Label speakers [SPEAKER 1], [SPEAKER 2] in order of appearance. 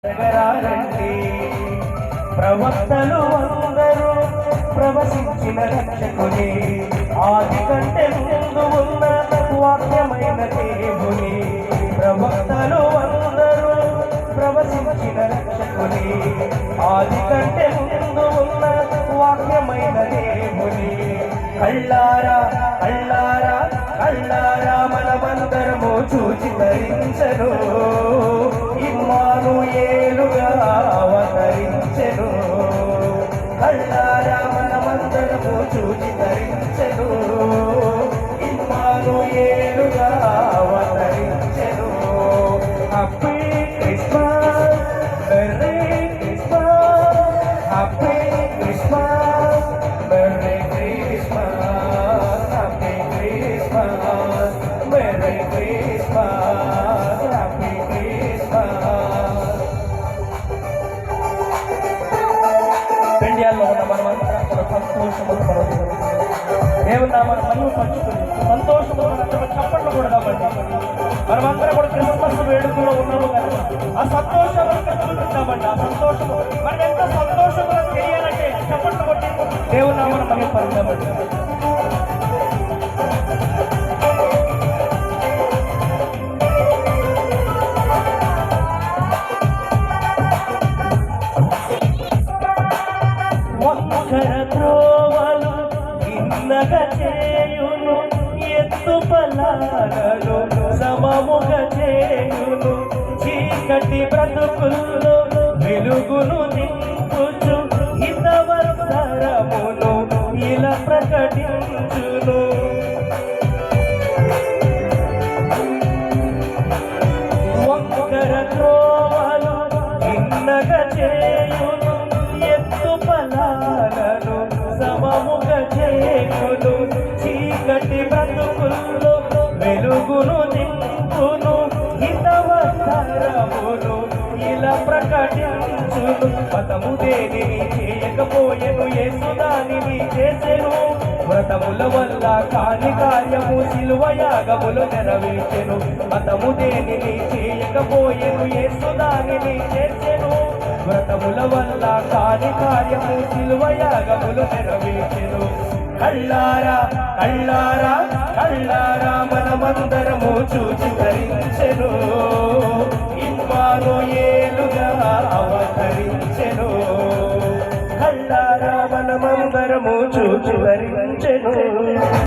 [SPEAKER 1] జగరారండి ప్రవక్తలు అందరూ ప్రవశించిన రక్షకుని ఆది కంటే ముందు ఉన్న వాక్యమైన దేవుని ప్రవక్తలు అందరూ ప్రవశించిన రక్షకుని ఆది కంటే ముందు ఉన్న వాక్యమైన దేవుని కళ్ళారా కళ్ళారా కళ్ళారా మనమందరము చూచి ధరించను ఇమ్మానుయేలుగా అవతరించెను కళ్ళారా మనమందరము చూచి ధరించెను ఇమ్మానుయేలుగా అవతరించెను happy Christmas merry Christmas happy Christmas merry Christmas happy Christmas merry Christmas happy Christmas. పెండియాల్లో ఉన్న మనమంతా కూడా సంతోషము పడుతుంది. దేవుని నామాన్ని మహిమ పంచుతుంది. సంతోషము చప్పట్లు కూడా కాబట్టి మనమందరం కూడా క్రిస్మస్ వేడుకలో ఉన్నాము కనుక ఆ సంతోషాలను చూపిస్తామండి. ఆ సంతోషము మనం ఎంత సంతోషంగా చేయాలంటే చప్పట్లు కొట్టి దేవుని నామాన్ని మహిమ పరుద్దామండి. త్రోవలు ఇన్నగ చేయును ఎత్తు పలాలను సమముగ చేయును చీకటి బ్రతుకుల్లో వెలుగును నింపుచు హితవత్సరమును ఇలా ప్రకటించును వంకర త్రోవలు ఇన్నగ చేయును ఎత్తు పలాలను సమముగ చేయును చీకటి బ్రతుకుల్లో వెలుగును నింపును హితవత్సరమును ఇలా ప్రకటించును మతము దేనిని చేయకపోయెను యేసు దానిని చేసెను వ్రతముల వల్ల కాని కార్యము సిలువ యాగములు నెరవేర్చెను మతము దేనిని చేయకపోయెను యేసు దానిని చేసెను వ్రతముల వల్ల కాని కార్యము సిలువ యాగములు నెరవేర్చెను కళ్ళారా కళ్ళారా కళ్ళారా మనమందరం